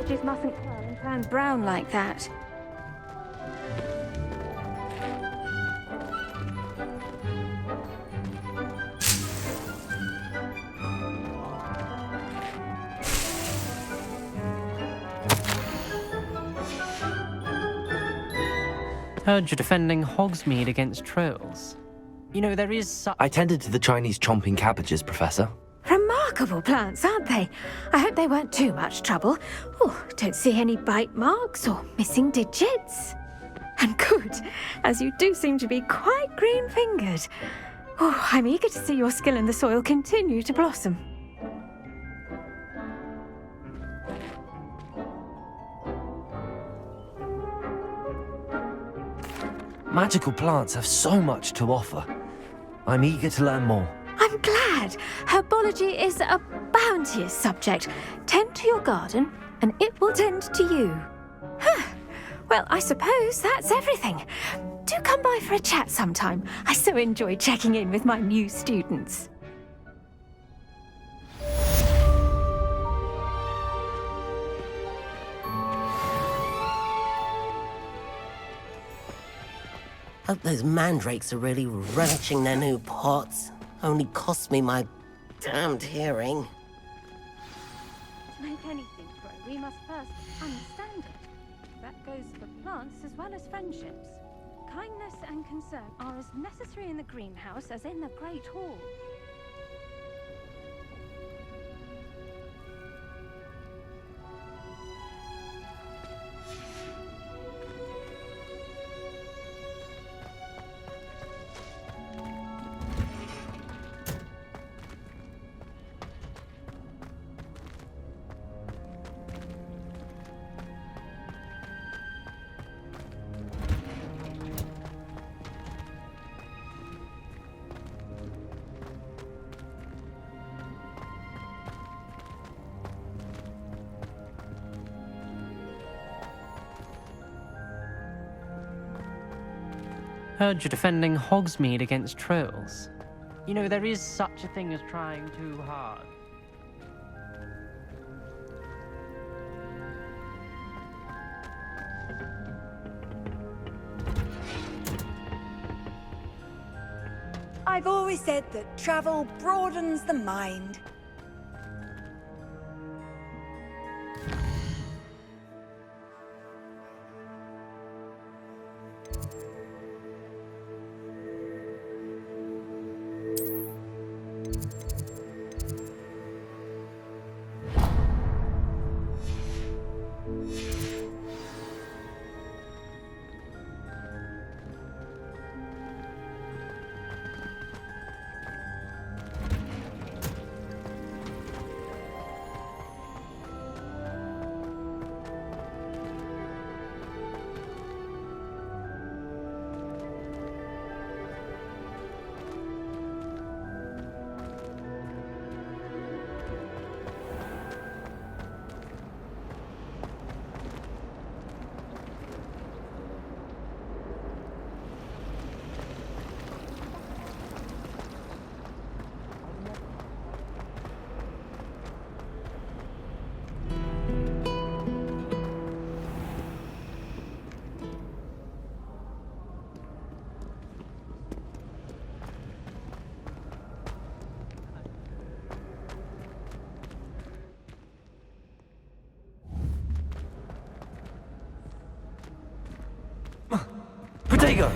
cabbages mustn't curl and turn brown like that. Heard you're defending Hogsmeade against trolls. You know, there is such... I tended to the Chinese chomping cabbages, Professor. Remarkable plants, aren't they? I hope they weren't too much trouble. Oh, don't see any bite marks or missing digits. And good, as you do seem to be quite green-fingered. Oh, I'm eager to see your skill in the soil continue to blossom. Magical plants have so much to offer. I'm eager to learn more. I'm glad. Herbology is a bounteous subject. Tend to your garden, and it will tend to you. Huh. Well, I suppose that's everything. Do come by for a chat sometime. I so enjoy checking in with my new students. Hope those mandrakes are really relishing their new pots. Only cost me my damned hearing. To make anything grow, we must first understand it. That goes for plants as well as friendships. Kindness and concern are as necessary in the greenhouse as in the Great Hall. Heard you're defending Hogsmeade against trolls. You know, there is such a thing as trying too hard. I've always said that travel broadens the mind. Protego!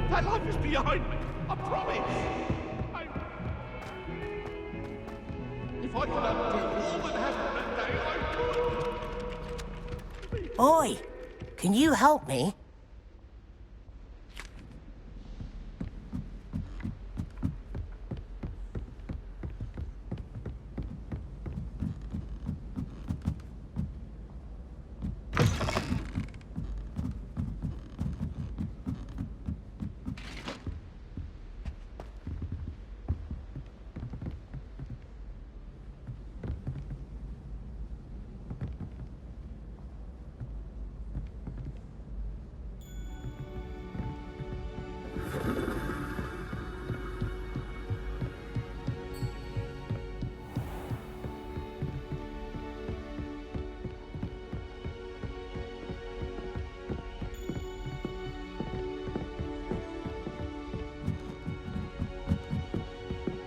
That life is behind me, I promise. If I could undo all that happened that day, I would. Boy, can you help me?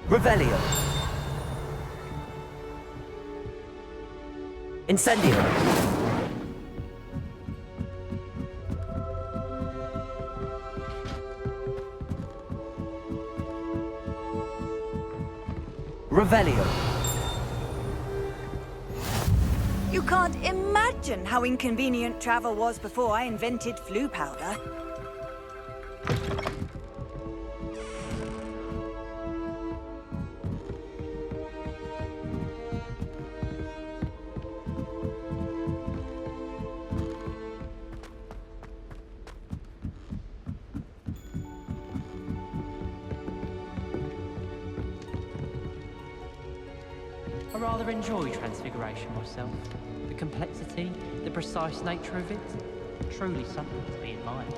Revelio. Incendio. Revelio. You can't imagine how inconvenient travel was before I invented flu powder. I rather enjoy Transfiguration myself. The complexity, the precise nature of it, truly something to be admired.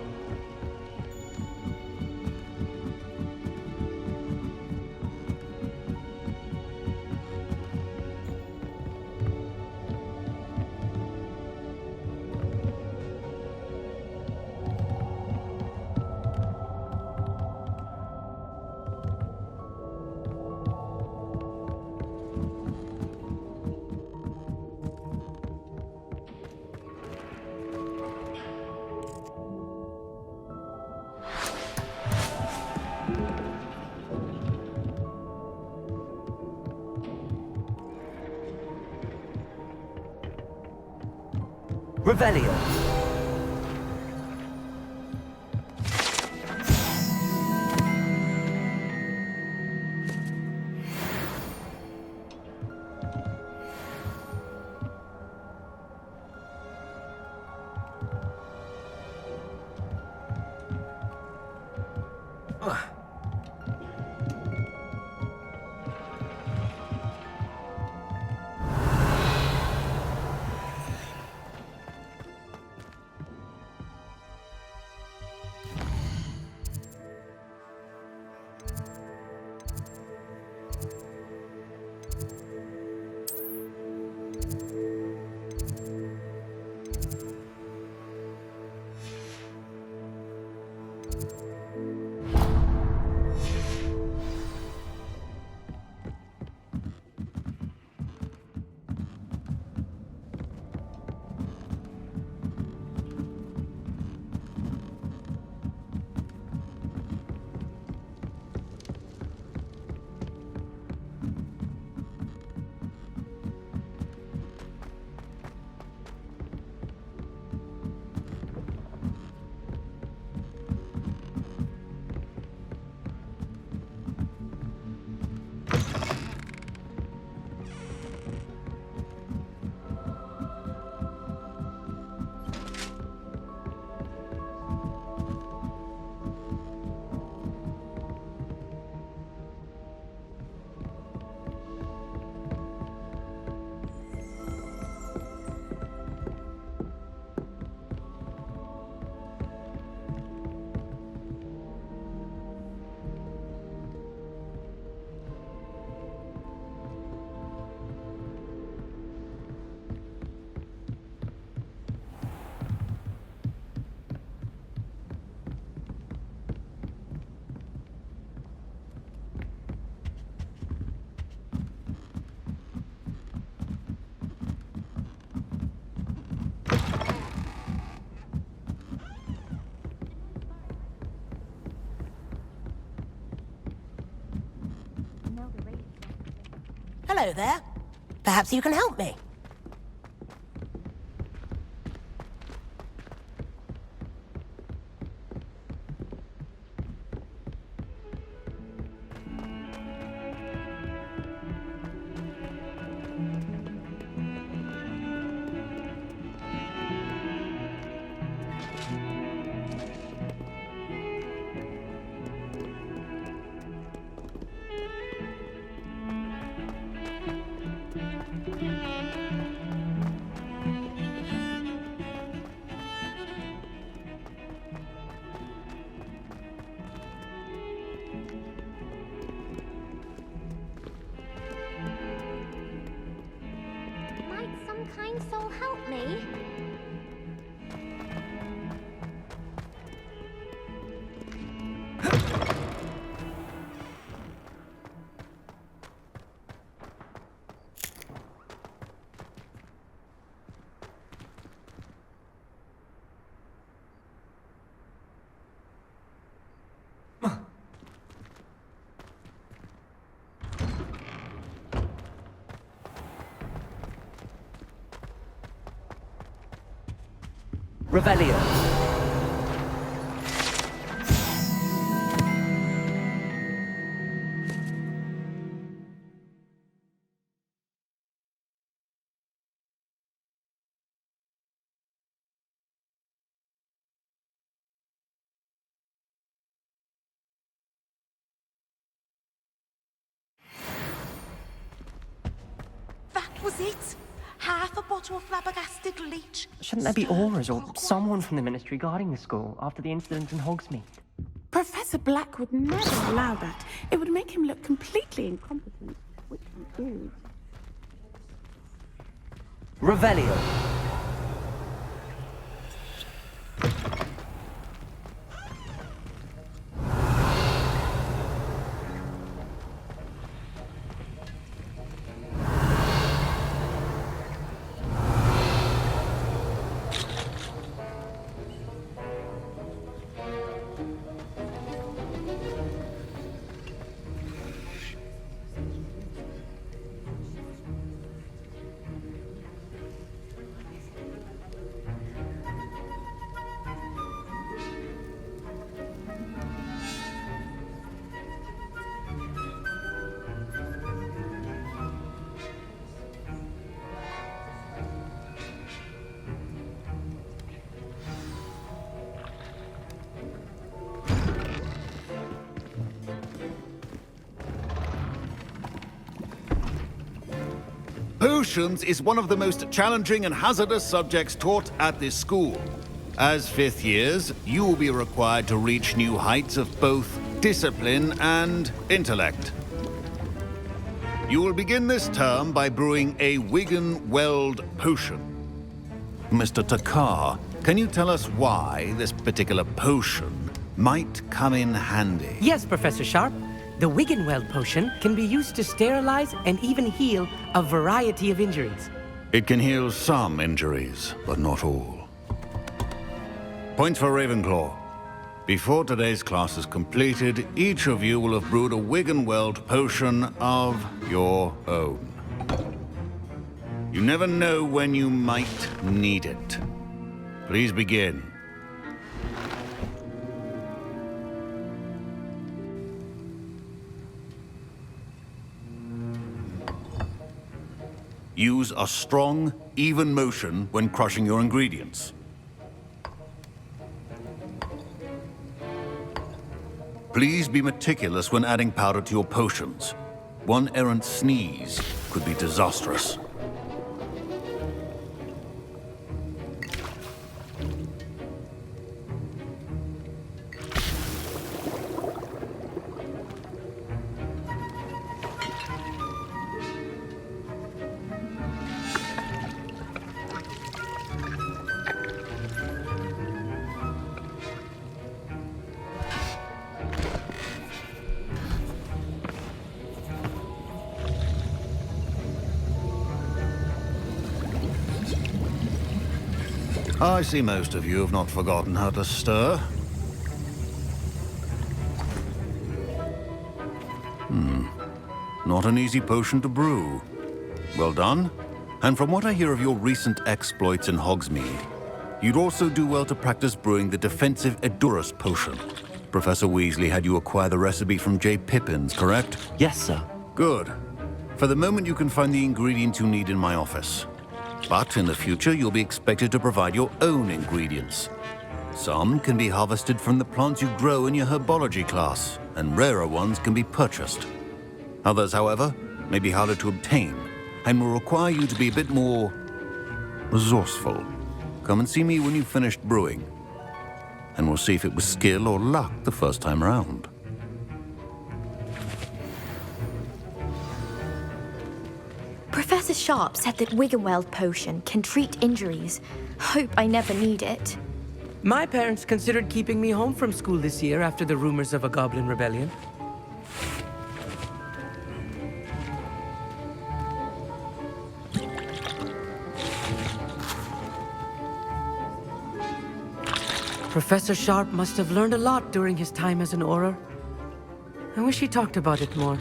Revelio. Hello there. Perhaps you can help me. Might some kind soul help me? Revelio. That was it? Half a bottle of flabbergasted leech. Shouldn't there be auras or someone from the Ministry guarding the school after the incident in Hogsmeade? Professor Black would never allow that. It would make him look completely incompetent, which he is. Revelio. Potions is one of the most challenging and hazardous subjects taught at this school. As fifth years, you will be required to reach new heights of both discipline and intellect. You will begin this term by brewing a Wigan-Weld potion. Mr. Takar, can you tell us why this particular potion might come in handy? Yes, Professor Sharp. The Wiggenweld potion can be used to sterilize and even heal a variety of injuries. It can heal some injuries, but not all. Point for Ravenclaw. Before today's class is completed, each of you will have brewed a Wiggenweld potion of your own. You never know when you might need it. Please begin. Use a strong, even motion when crushing your ingredients. Please be meticulous when adding powder to your potions. One errant sneeze could be disastrous. I see most of you have not forgotten how to stir. Not an easy potion to brew. Well done. And from what I hear of your recent exploits in Hogsmeade, you'd also do well to practice brewing the defensive Edurus potion. Professor Weasley had you acquire the recipe from J. Pippin's, correct? Yes, sir. Good. For the moment, you can find the ingredients you need in my office. But in the future, you'll be expected to provide your own ingredients. Some can be harvested from the plants you grow in your herbology class, and rarer ones can be purchased. Others, however, may be harder to obtain, and will require you to be a bit more resourceful. Come and see me when you've finished brewing, and we'll see if it was skill or luck the first time around. Professor Sharp said that Wiggenweld potion can treat injuries. Hope I never need it. My parents considered keeping me home from school this year after the rumors of a goblin rebellion. Professor Sharp must have learned a lot during his time as an Auror. I wish he talked about it more.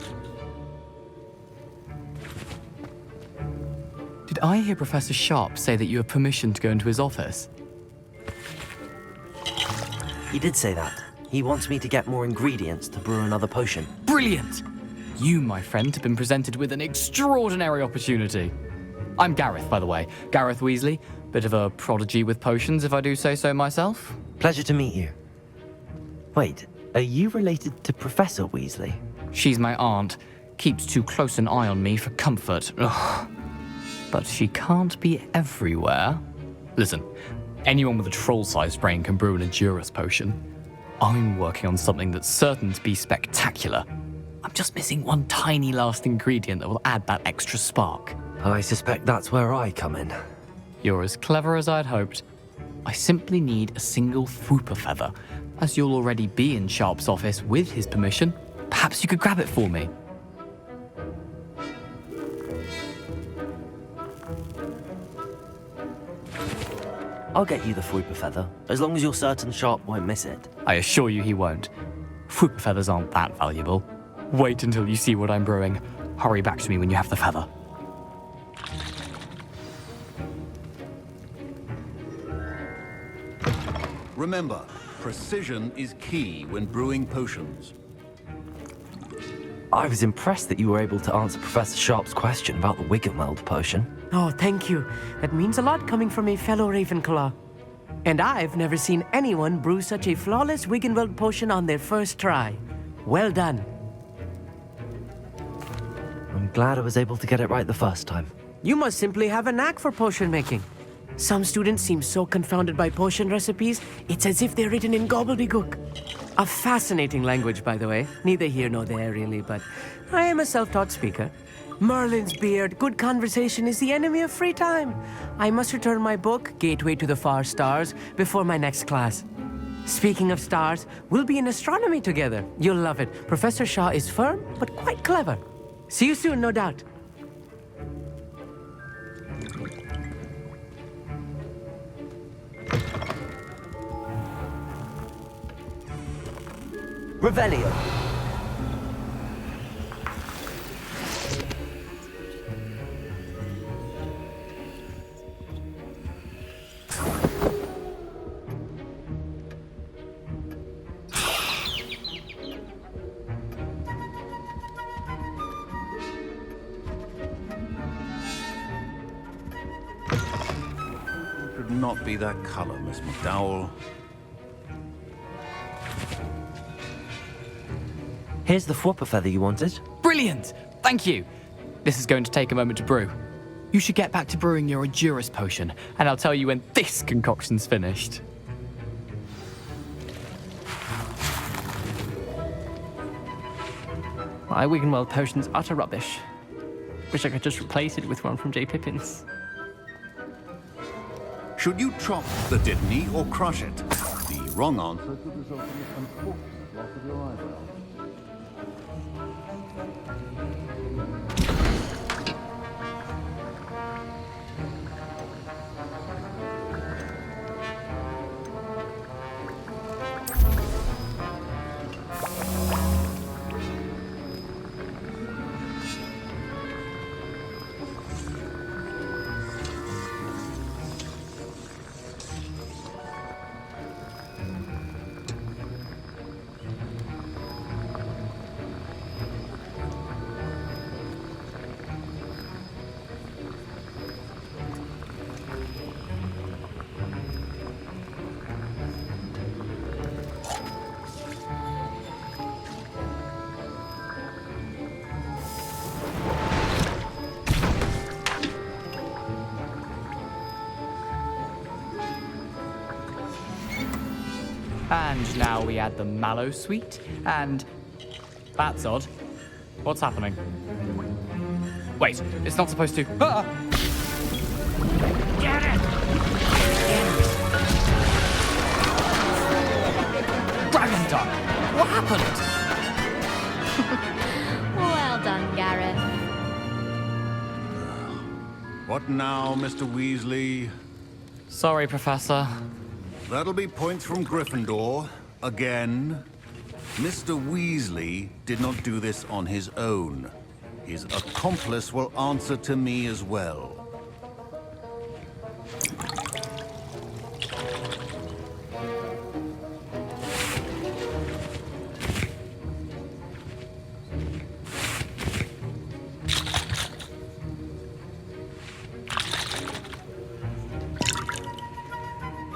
Did I hear Professor Sharp say that you have permission to go into his office? He did say that. He wants me to get more ingredients to brew another potion. Brilliant! You, my friend, have been presented with an extraordinary opportunity. I'm Gareth, by the way. Gareth Weasley. Bit of a prodigy with potions, if I do say so myself. Pleasure to meet you. Wait, are you related to Professor Weasley? She's my aunt. Keeps too close an eye on me for comfort. Ugh. But she can't be everywhere. Listen, anyone with a troll-sized brain can brew an Endurus potion. I'm working on something that's certain to be spectacular. I'm just missing one tiny last ingredient that will add that extra spark. I suspect that's where I come in. You're as clever as I'd hoped. I simply need a single Fwooper feather. As you'll already be in Sharp's office with his permission, perhaps you could grab it for me. I'll get you the Fwooper feather, as long as you're certain Sharp won't miss it. I assure you he won't. Fwooper feathers aren't that valuable. Wait until you see what I'm brewing. Hurry back to me when you have the feather. Remember, precision is key when brewing potions. I was impressed that you were able to answer Professor Sharp's question about the Wiggenweld potion. Oh, thank you. That means a lot coming from a fellow Ravenclaw. And I've never seen anyone brew such a flawless Wiggenweld potion on their first try. Well done. I'm glad I was able to get it right the first time. You must simply have a knack for potion making. Some students seem so confounded by potion recipes, it's as if they're written in gobbledygook. A fascinating language, by the way. Neither here nor there, really, but I am a self-taught speaker. Merlin's beard, good conversation is the enemy of free time. I must return my book, Gateway to the Far Stars, before my next class. Speaking of stars, we'll be in astronomy together. You'll love it. Professor Shaw is firm, but quite clever. See you soon, no doubt. Revelio. Should not be that color, Miss McDowell. Here's the Fwooper feather you wanted. Brilliant! Thank you! This is going to take a moment to brew. You should get back to brewing your Endurus potion, and I'll tell you when this concoction's finished. My Wiggenweld potion's utter rubbish. Wish I could just replace it with one from J. Pippin's. Should you chop the Dittany or crush it? The wrong answer could result in an unfortunate loss of your eyebrow. And now we add the mallow sweet, and... That's odd. What's happening? Wait, it's not supposed to... Ah! Get it! Dragon Duck! What happened? Well done, Gareth. What now, Mr. Weasley? Sorry, Professor. That'll be points from Gryffindor. Again. Mr. Weasley did not do this on his own. His accomplice will answer to me as well.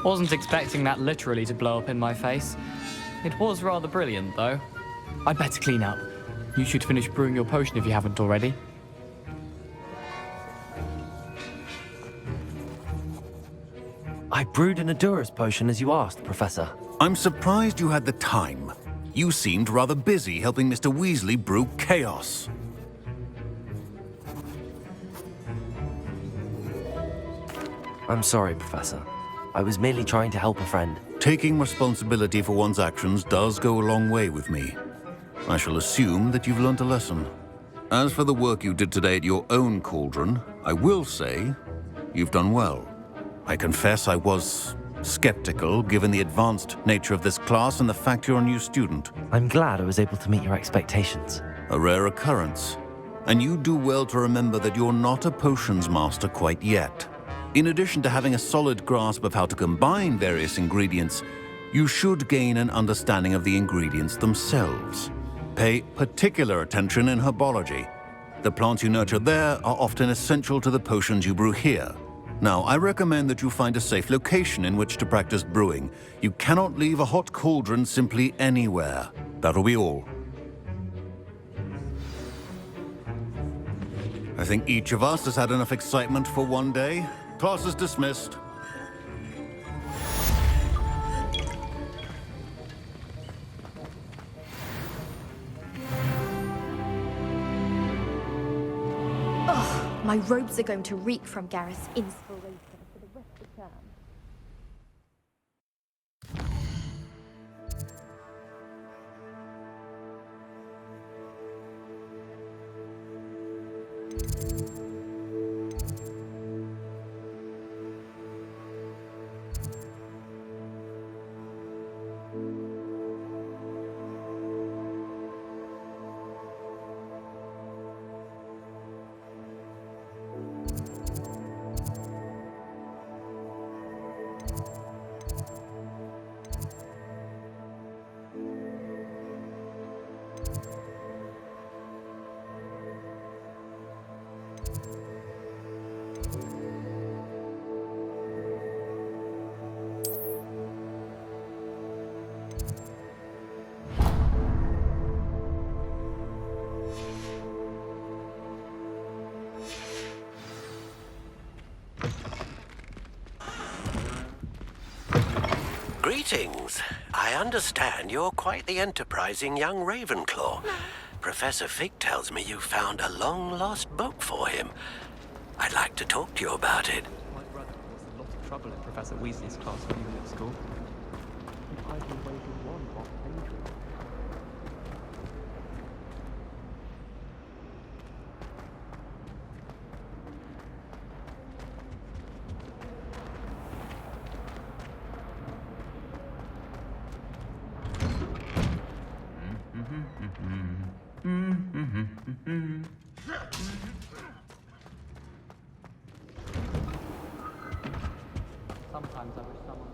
Wasn't expecting that literally to blow up in my face. It was rather brilliant, though. I'd better clean up. You should finish brewing your potion if you haven't already. I brewed an Adurus potion as you asked, Professor. I'm surprised you had the time. You seemed rather busy helping Mr. Weasley brew chaos. I'm sorry, Professor. I was merely trying to help a friend. Taking responsibility for one's actions does go a long way with me. I shall assume that you've learnt a lesson. As for the work you did today at your own cauldron, I will say you've done well. I confess I was skeptical, given the advanced nature of this class and the fact you're a new student. I'm glad I was able to meet your expectations. A rare occurrence. And you do well to remember that you're not a potions master quite yet. In addition to having a solid grasp of how to combine various ingredients, you should gain an understanding of the ingredients themselves. Pay particular attention in herbology. The plants you nurture there are often essential to the potions you brew here. Now, I recommend that you find a safe location in which to practice brewing. You cannot leave a hot cauldron simply anywhere. That'll be all. I think each of us has had enough excitement for one day. Class is dismissed. My robes are going to reek from Gareth's inspiration for the rest of the term. Greetings. I understand you're quite the enterprising young Ravenclaw. Professor Fig tells me you found a long-lost book for him. I'd like to talk to you about it. My brother caused a lot of trouble in Professor Weasley's class when he was at school. I've been waiting one hot page. Sometimes I wish someone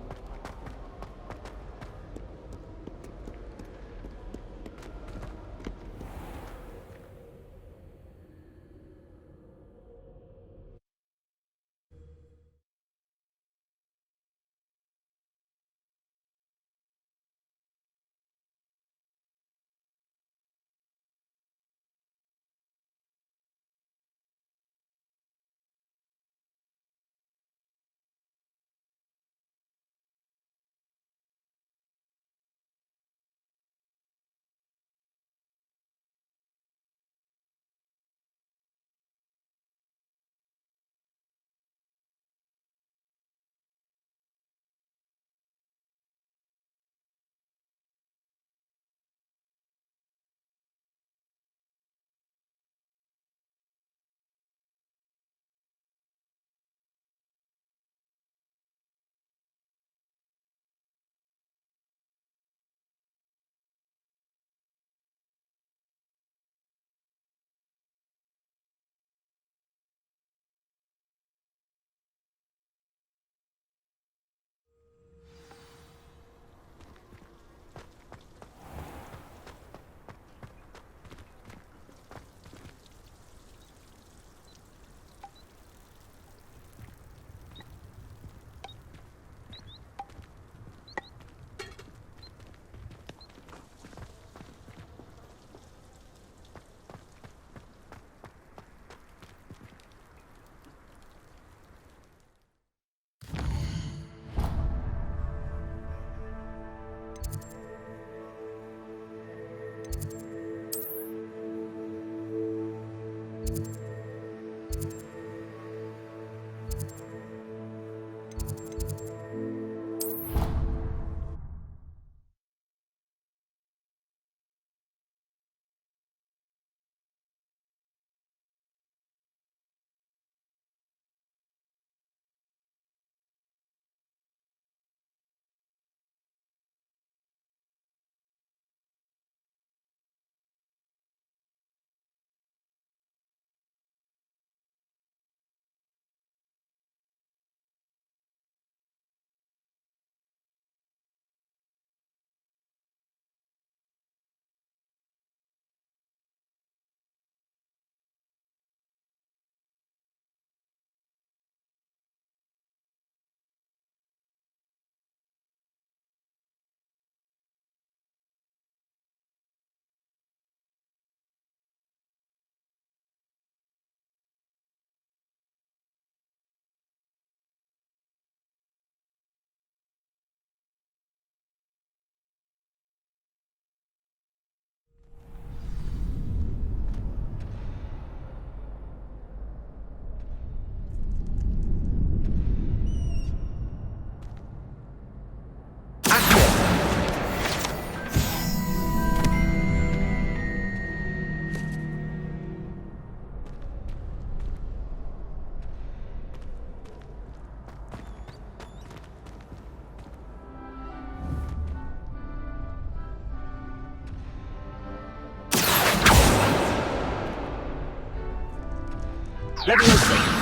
Leviosa!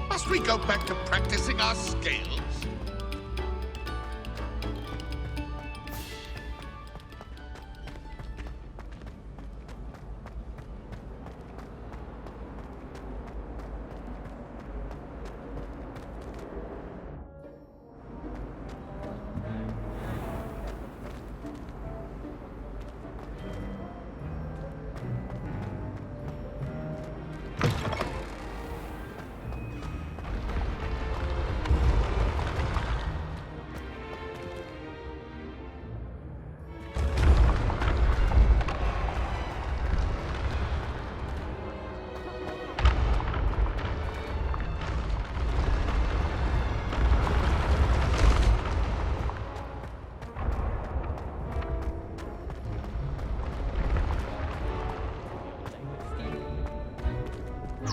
Must we go back to practicing our scales?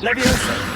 Leviosa!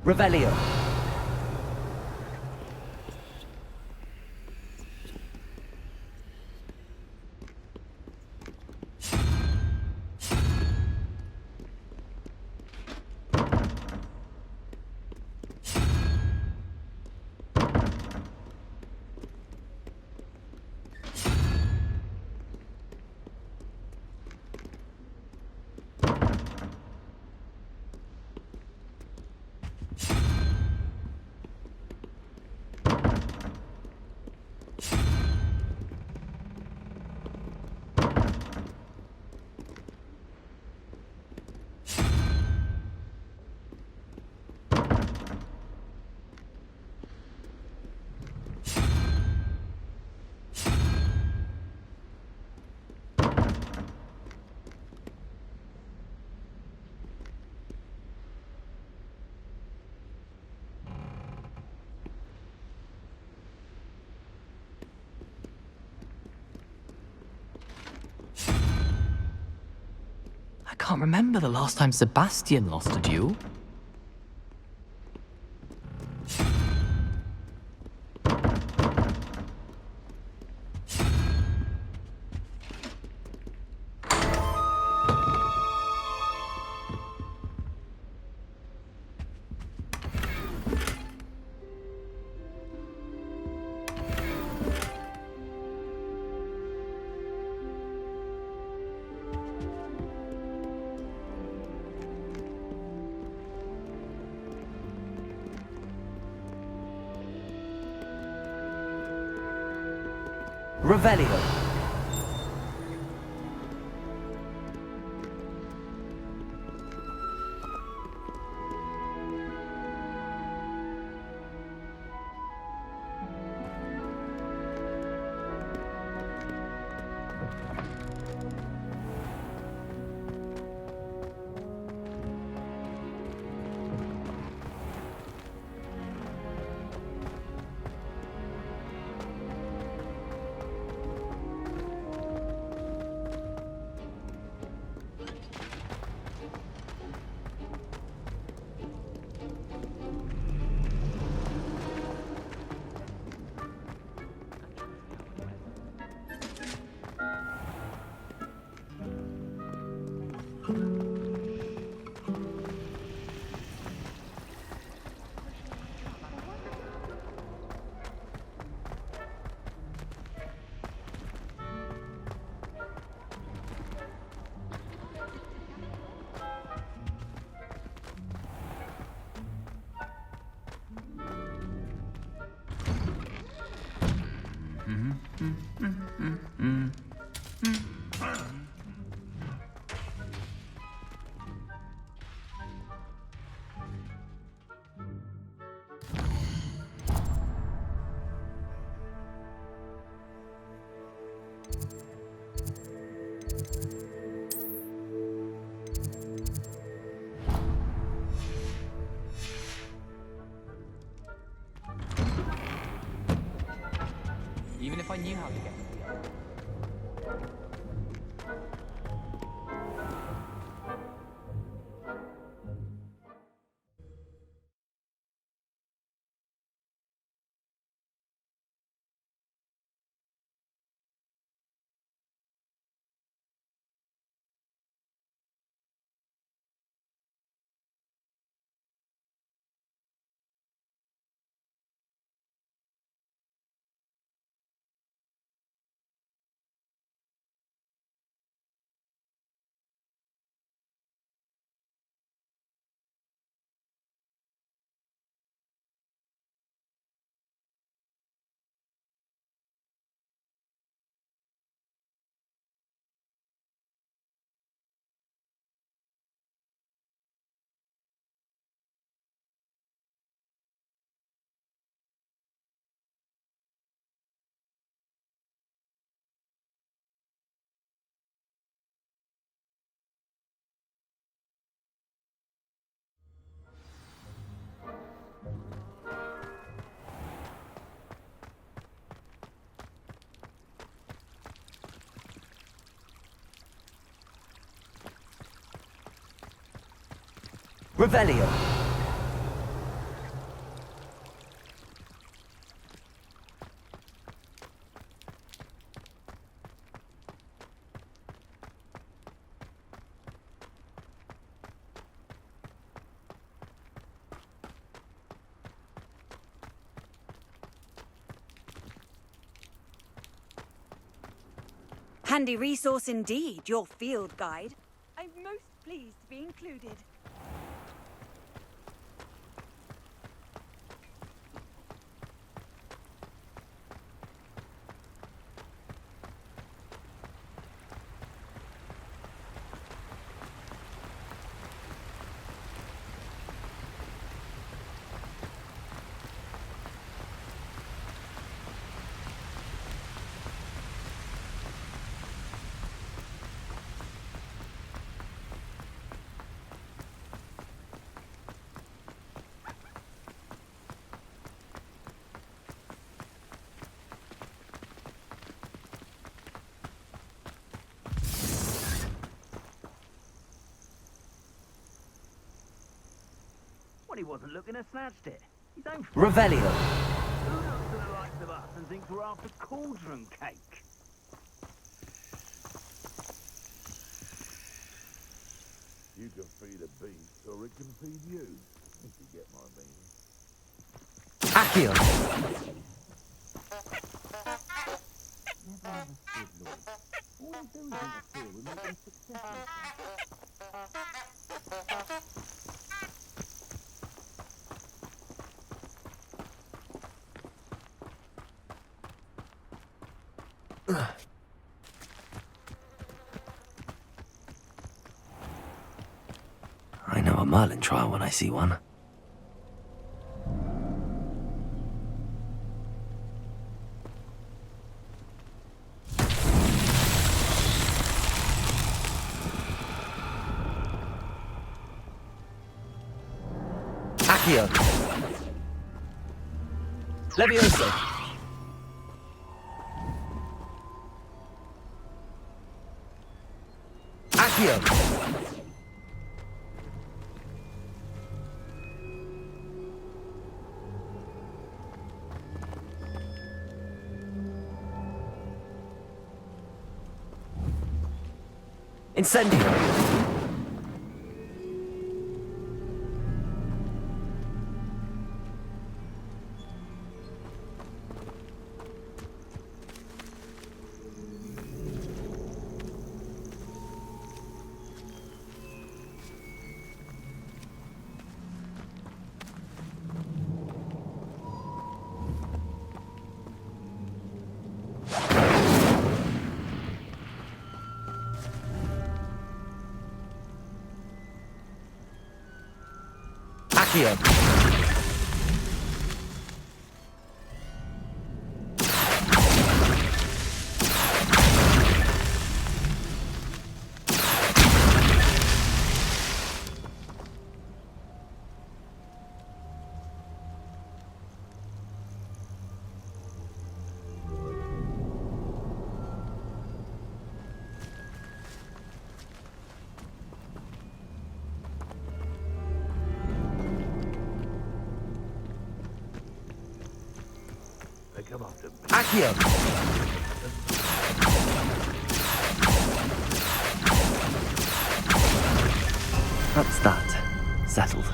Revelio. I can't remember the last time Sebastian lost a duel. Revelio. Even if I knew how to get Revelio. Handy resource indeed, your field guide. I'm most pleased to be included. He wasn't looking to snatched it. His own Revelio. Who looks to the likes of us and thinks we're after cauldron cake? You can feed a beast, or it can feed you, if you get my meaning. Accio. Never understood, Lord. All they do is interfere with making successful. I know a Merlin trial when I see one. Accio! Levioso! Accio! Incendio! Accio! They come after me. Accio! That's that. Settled.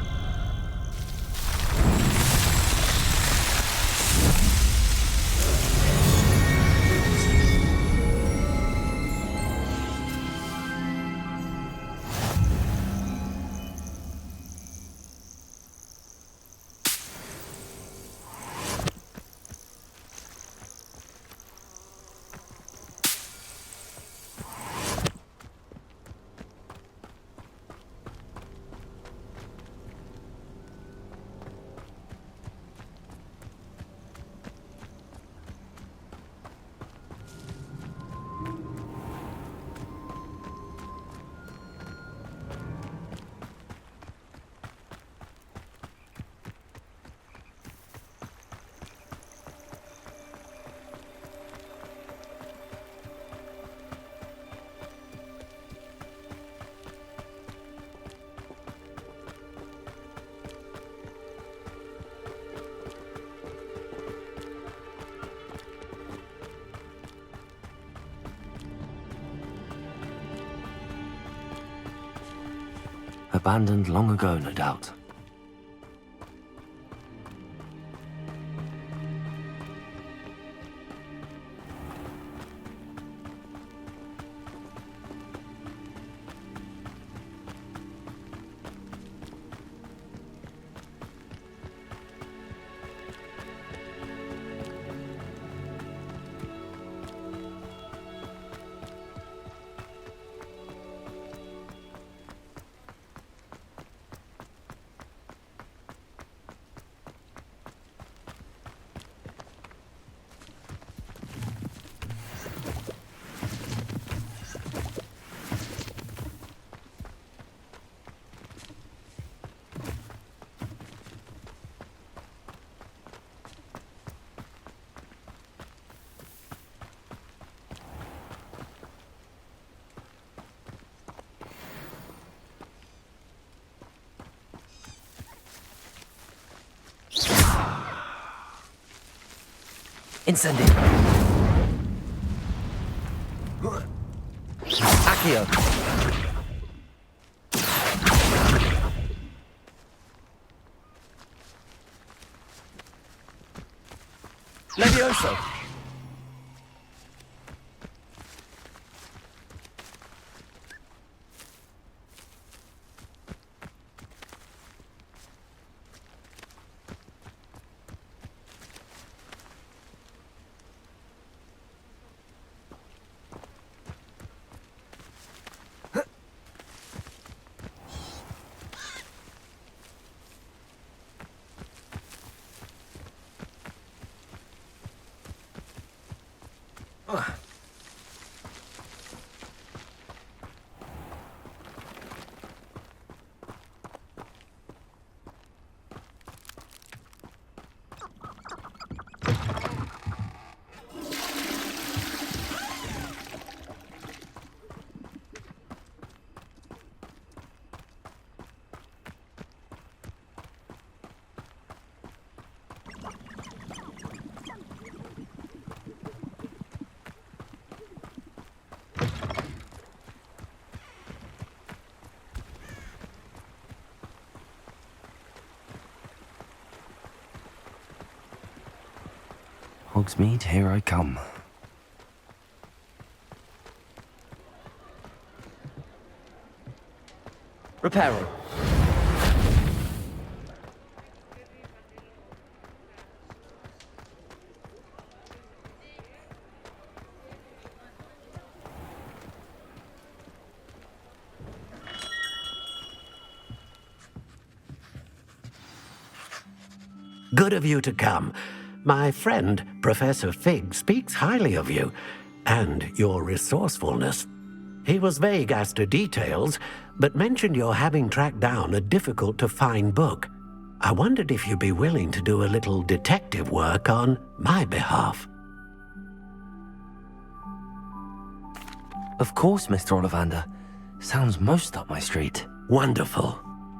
Abandoned long ago, no doubt. Incendio! Accio! Levioso! Hogsmeade, here I come. Reparo. Good of you to come. My friend, Professor Fig, speaks highly of you and your resourcefulness. He was vague as to details, but mentioned your having tracked down a difficult-to-find book. I wondered if you'd be willing to do a little detective work on my behalf. Of course, Mr. Ollivander. Sounds most up my street. Wonderful.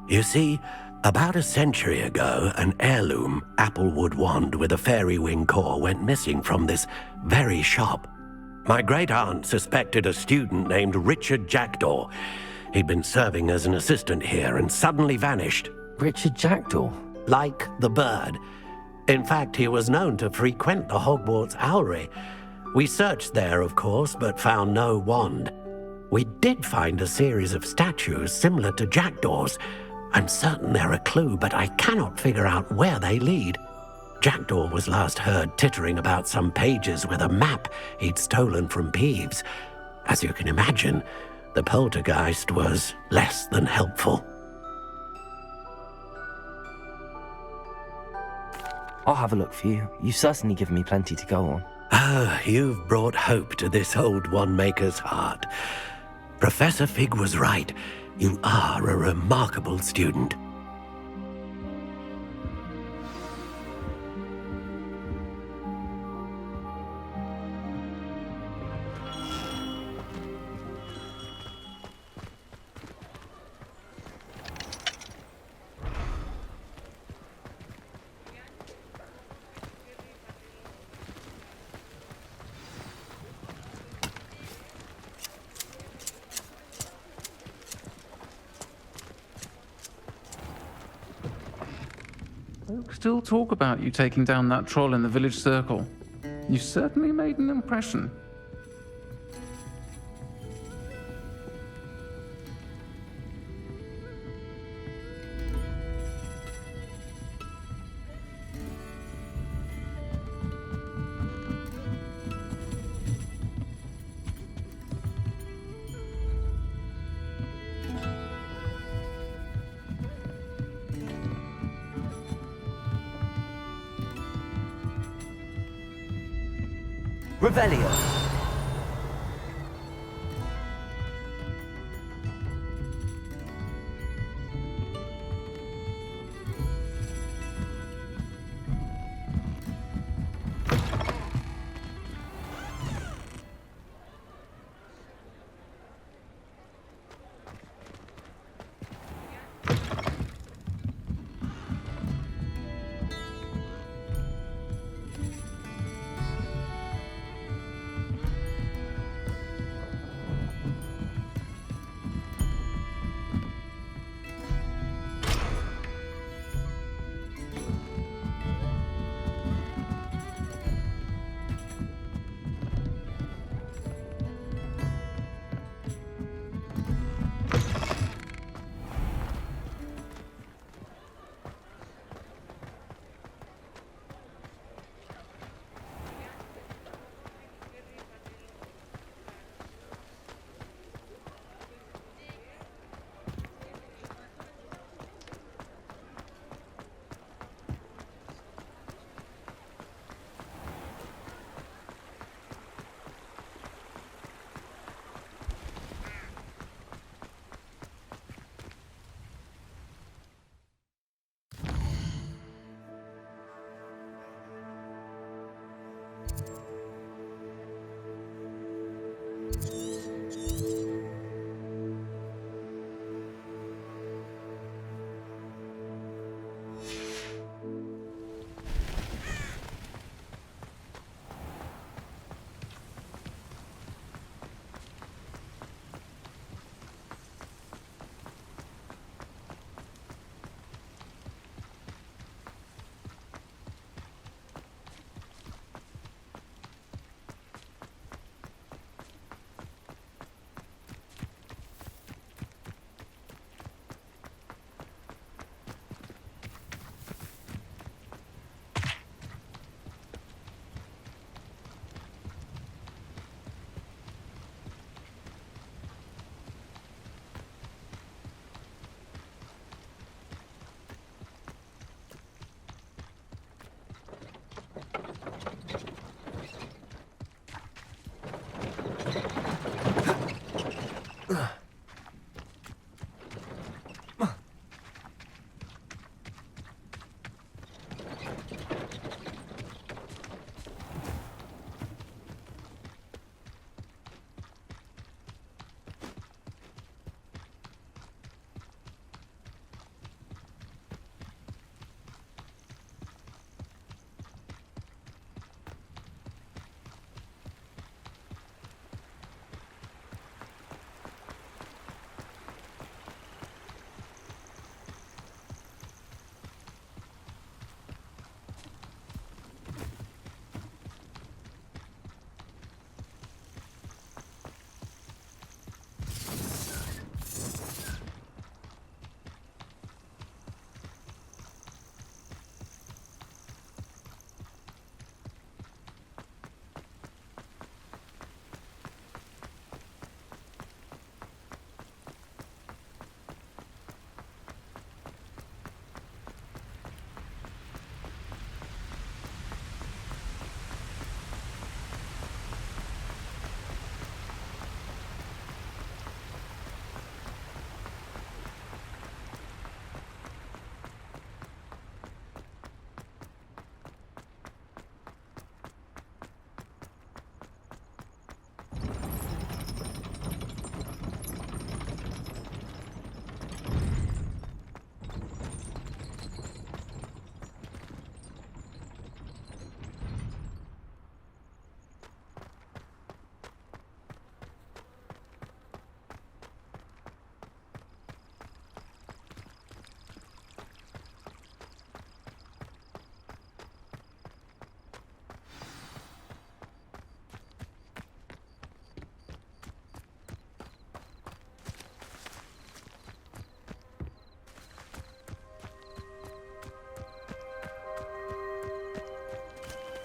You see, about a century ago, an heirloom applewood wand with a fairy wing core went missing from this very shop. My great-aunt suspected a student named Richard Jackdaw. He'd been serving as an assistant here and suddenly vanished. Richard Jackdaw? Like the bird. In fact, he was known to frequent the Hogwarts Owlery. We searched there, of course, but found no wand. We did find a series of statues similar to Jackdaw's. I'm certain they're a clue, but I cannot figure out where they lead. Jackdaw was last heard tittering about some pages with a map he'd stolen from Peeves. As you can imagine, the poltergeist was less than helpful. I'll have a look for you. You've certainly given me plenty to go on. Ah, you've brought hope to this old wand-maker's heart. Professor Fig was right. You are a remarkable student. Folk still talk about you taking down that troll in the village circle. You certainly made an impression. Revelio.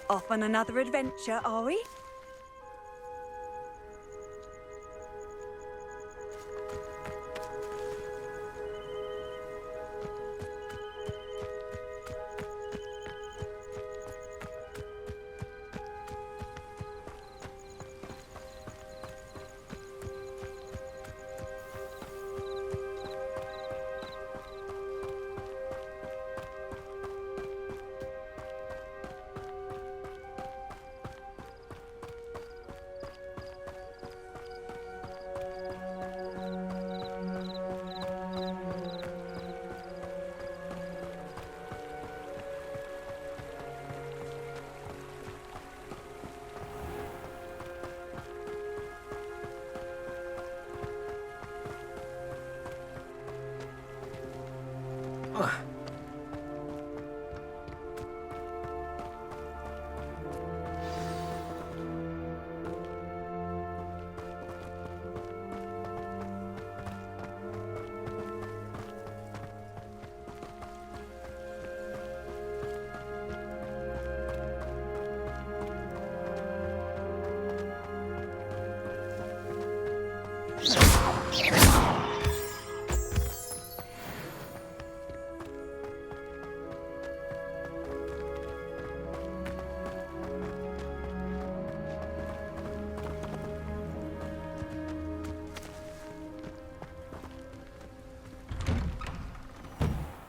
Off on another adventure, are we?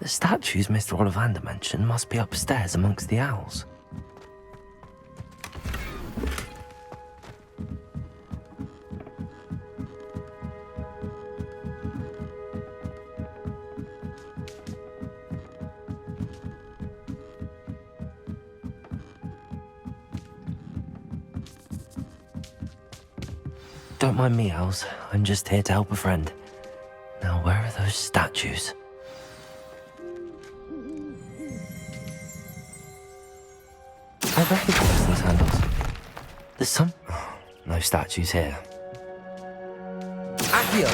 The statues Mr. Ollivander mentioned must be upstairs amongst the owls. Don't mind me, owls. I'm just here to help a friend. Now, where are those statues? I recognize those handles. There's some... Oh, no statues here. Accio!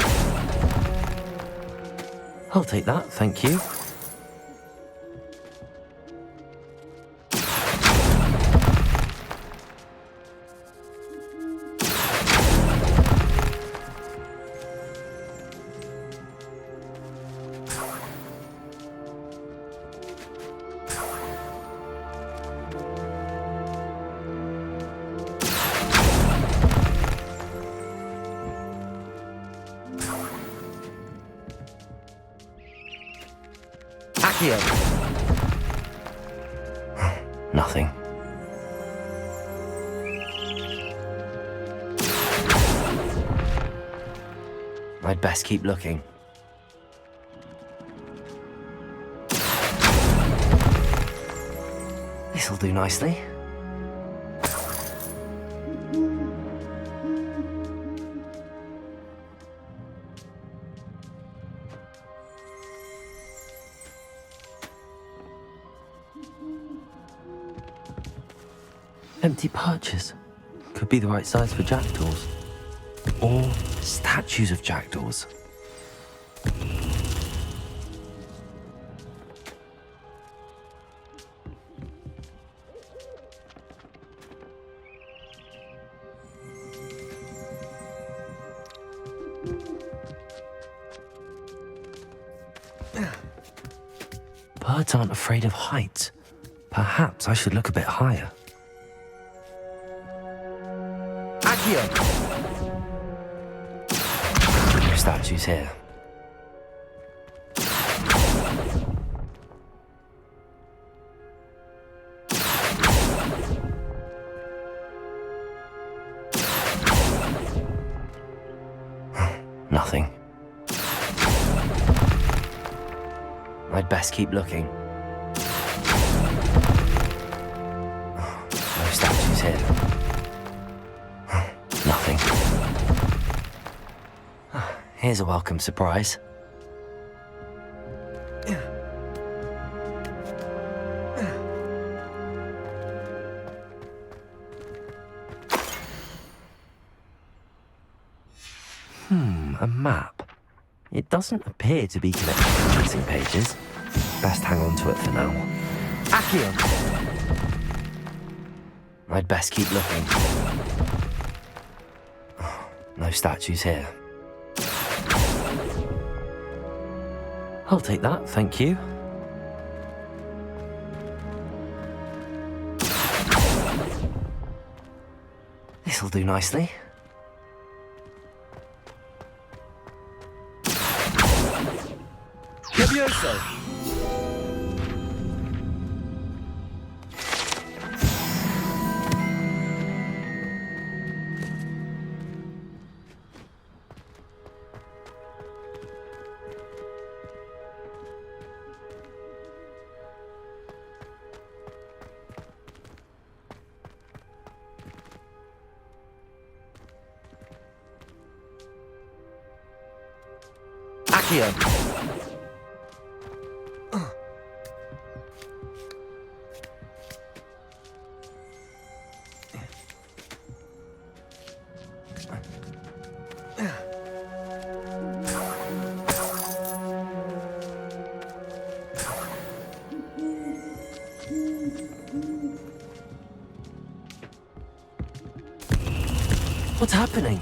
I'll take that, thank you. Nothing. I'd best keep looking. This'll do nicely. Empty perches. Could be the right size for jackdaws. Or statues of jackdaws. Birds aren't afraid of heights. Perhaps I should look a bit higher. No statues here. Nothing. I'd best keep looking. No statues here. Nothing. Here's a welcome surprise. A map. It doesn't appear to be connected to missing pages. Best hang on to it for now. Accio! I'd best keep looking. Oh, no statues here. I'll take that, thank you. This'll do nicely. Levioso! Accio! What's happening?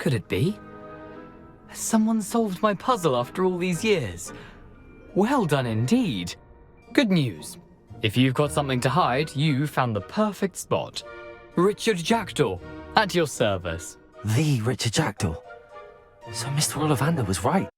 Could it be? Has someone solved my puzzle after all these years? Well done indeed. Good news. If you've got something to hide, you found the perfect spot. Richard Jackdaw, at your service. The Richard Jackdaw. So Mr. Ollivander was right.